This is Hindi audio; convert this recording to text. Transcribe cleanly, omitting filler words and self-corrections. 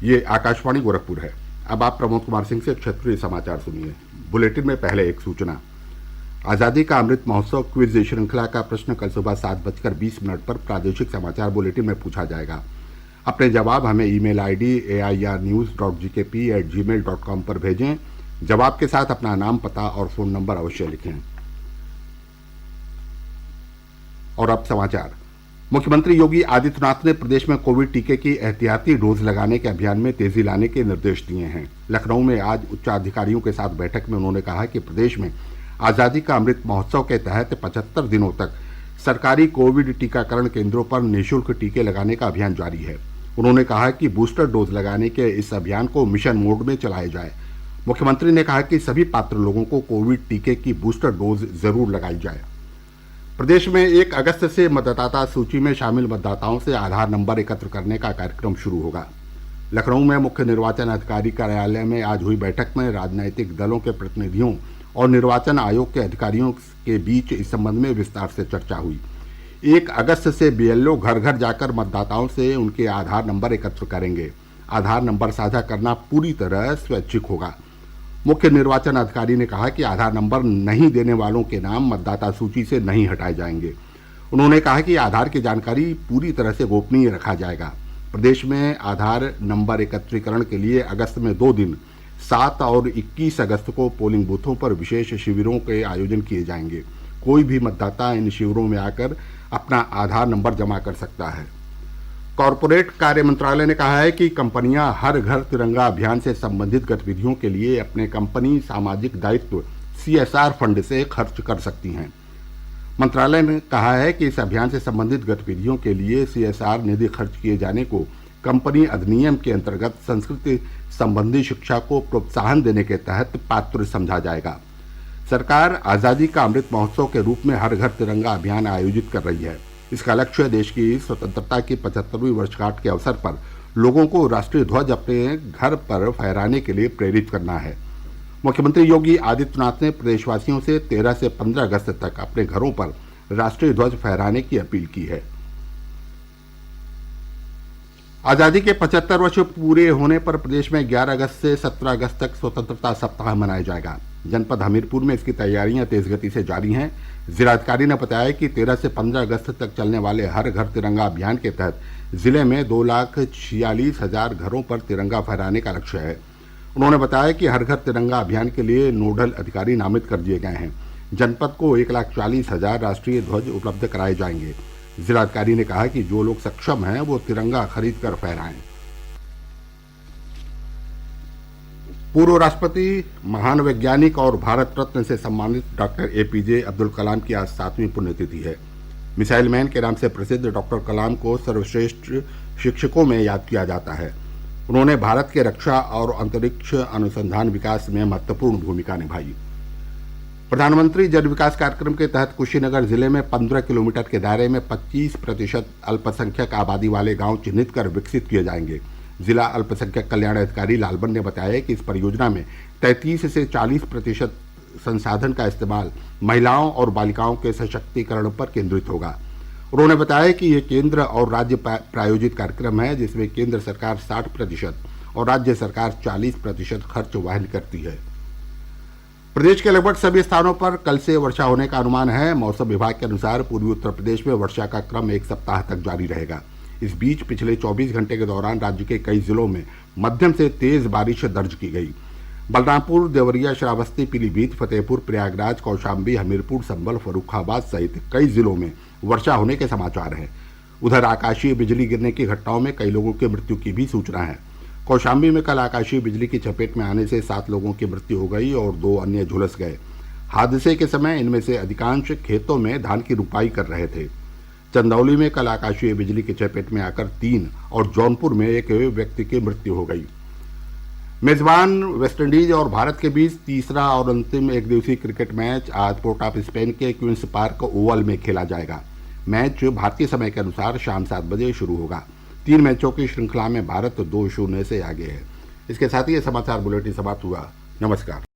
ये आकाशवाणी गोरखपुर है। अब आप प्रमोद कुमार सिंह से क्षेत्रीय समाचार सुनिए। बुलेटिन में पहले एक सूचना। आज़ादी का अमृत महोत्सव क्विज श्रृंखला का प्रश्न कल सुबह 7:20 पर प्रादेशिक समाचार बुलेटिन में पूछा जाएगा। अपने जवाब हमें ईमेल आईडी airnews.gkp@gmail.com पर भेजें। जवाब के साथ अपना नाम, पता और फ़ोन नंबर अवश्य लिखें। और अब समाचार। मुख्यमंत्री योगी आदित्यनाथ ने प्रदेश में कोविड टीके की एहतियाती डोज लगाने के अभियान में तेजी लाने के निर्देश दिए हैं। लखनऊ में आज उच्चाधिकारियों के साथ बैठक में उन्होंने कहा कि प्रदेश में आज़ादी का अमृत महोत्सव के तहत 75 दिनों तक सरकारी कोविड टीकाकरण केंद्रों पर निःशुल्क टीके लगाने का अभियान जारी है। उन्होंने कहा कि बूस्टर डोज लगाने के इस अभियान को मिशन मोड में चलाया जाए। मुख्यमंत्री ने कहा कि सभी पात्र लोगों को कोविड टीके की बूस्टर डोज जरूर लगाई जाए। प्रदेश में 1 अगस्त से मतदाता सूची में शामिल मतदाताओं से आधार नंबर एकत्र करने का कार्यक्रम शुरू होगा। लखनऊ में मुख्य निर्वाचन अधिकारी कार्यालय में आज हुई बैठक में राजनीतिक दलों के प्रतिनिधियों और निर्वाचन आयोग के अधिकारियों के बीच इस संबंध में विस्तार से चर्चा हुई। 1 अगस्त से बीएलओ घर घर जाकर मतदाताओं से उनके आधार नंबर एकत्र करेंगे। आधार नंबर साझा करना पूरी तरह स्वैच्छिक होगा। मुख्य निर्वाचन अधिकारी ने कहा कि आधार नंबर नहीं देने वालों के नाम मतदाता सूची से नहीं हटाए जाएंगे। उन्होंने कहा कि आधार की जानकारी पूरी तरह से गोपनीय रखा जाएगा। प्रदेश में आधार नंबर एकत्रीकरण के लिए अगस्त में 2 दिन 7 और 21 अगस्त को पोलिंग बूथों पर विशेष शिविरों के आयोजन किए जाएंगे। कोई भी मतदाता इन शिविरों में आकर अपना आधार नंबर जमा कर सकता है। कॉरपोरेट कार्य मंत्रालय ने कहा है कि कंपनियां हर घर तिरंगा अभियान से संबंधित गतिविधियों के लिए अपने कंपनी सामाजिक दायित्व CSR फंड से खर्च कर सकती हैं। मंत्रालय ने कहा है कि इस अभियान से संबंधित गतिविधियों के लिए CSR निधि खर्च किए जाने को कंपनी अधिनियम के अंतर्गत संस्कृति संबंधी शिक्षा को प्रोत्साहन देने के तहत पात्र समझा जाएगा। सरकार आज़ादी का अमृत महोत्सव के रूप में हर घर तिरंगा अभियान आयोजित कर रही है। इसका लक्ष्य देश की स्वतंत्रता की 75वीं वर्षगांठ के अवसर पर लोगों को राष्ट्रीय ध्वज अपने घर पर फहराने के लिए प्रेरित करना है। मुख्यमंत्री योगी आदित्यनाथ ने प्रदेशवासियों से 13 से 15 अगस्त तक अपने घरों पर राष्ट्रीय ध्वज फहराने की अपील की है। आज़ादी के 75 वर्ष पूरे होने पर प्रदेश में 11 अगस्त से 17 अगस्त तक स्वतंत्रता सप्ताह मनाया जाएगा। जनपद हमीरपुर में इसकी तैयारियां तेज गति से जारी हैं। जिलाधिकारी ने बताया कि 13 से 15 अगस्त तक चलने वाले हर घर तिरंगा अभियान के तहत जिले में 2,46,000 घरों पर तिरंगा फहराने का लक्ष्य है। उन्होंने बताया कि हर घर तिरंगा अभियान के लिए नोडल अधिकारी नामित कर दिए गए हैं। जनपद को 1,40,000 राष्ट्रीय ध्वज उपलब्ध कराए जाएंगे। जिलाधिकारी ने कहा कि जो लोग सक्षम हैं वो तिरंगा खरीद कर फहराएं। पूर्व राष्ट्रपति, महान वैज्ञानिक और भारत रत्न से सम्मानित डॉक्टर APJ अब्दुल कलाम की आज 7वीं पुण्यतिथि है। मिसाइल मैन के नाम से प्रसिद्ध डॉक्टर कलाम को सर्वश्रेष्ठ शिक्षकों में याद किया जाता है। उन्होंने भारत के रक्षा और अंतरिक्ष अनुसंधान विकास में महत्वपूर्ण भूमिका निभाई। प्रधानमंत्री जन विकास कार्यक्रम के तहत कुशीनगर जिले में 15 किलोमीटर के दायरे में 25% अल्पसंख्यक आबादी वाले गांव चिन्हित कर विकसित किए जाएंगे। जिला अल्पसंख्यक कल्याण अधिकारी लालबन ने बताया कि इस परियोजना में 33 से 40% संसाधन का इस्तेमाल महिलाओं और बालिकाओं के सशक्तिकरण पर केंद्रित होगा। उन्होंने बताया कि ये केंद्र और राज्य प्रायोजित कार्यक्रम है, जिसमें केंद्र सरकार 60% और राज्य सरकार 40% खर्च वहन करती है। प्रदेश के लगभग सभी स्थानों पर कल से वर्षा होने का अनुमान है। मौसम विभाग के अनुसार पूर्वी उत्तर प्रदेश में वर्षा का क्रम 1 सप्ताह तक जारी रहेगा। इस बीच पिछले 24 घंटे के दौरान राज्य के कई जिलों में मध्यम से तेज बारिश दर्ज की गई। बलरामपुर, देवरिया, श्रावस्ती, पीलीभीत, फतेहपुर, प्रयागराज, कौशाम्बी, हमीरपुर, संभल, फर्रुखाबाद सहित कई जिलों में वर्षा होने के समाचार हैं। उधर आकाशीय बिजली गिरने की घटनाओं में कई लोगों की मृत्यु की भी सूचना है। कौशाम्बी में कल आकाशीय बिजली की चपेट में आने से 7 लोगों की मृत्यु हो गई और 2 अन्य झुलस गए। हादसे के समय इनमें से अधिकांश खेतों में धान की रुपाई कर रहे थे। चंदौली में कल आकाशीय बिजली की चपेट में आकर 3 और जौनपुर में 1 व्यक्ति की मृत्यु हो गई। मेजबान वेस्टइंडीज और भारत के बीच तीसरा और अंतिम एकदिवसीय क्रिकेट मैच आज पोर्ट ऑफ स्पेन के क्वींस पार्क ओवल में खेला जाएगा। मैच भारतीय समय के अनुसार शाम 7 बजे शुरू होगा। 3 मैचों की श्रृंखला में भारत 2-0 से आगे है। इसके साथ ही यह समाचार बुलेटिन समाप्त हुआ। नमस्कार।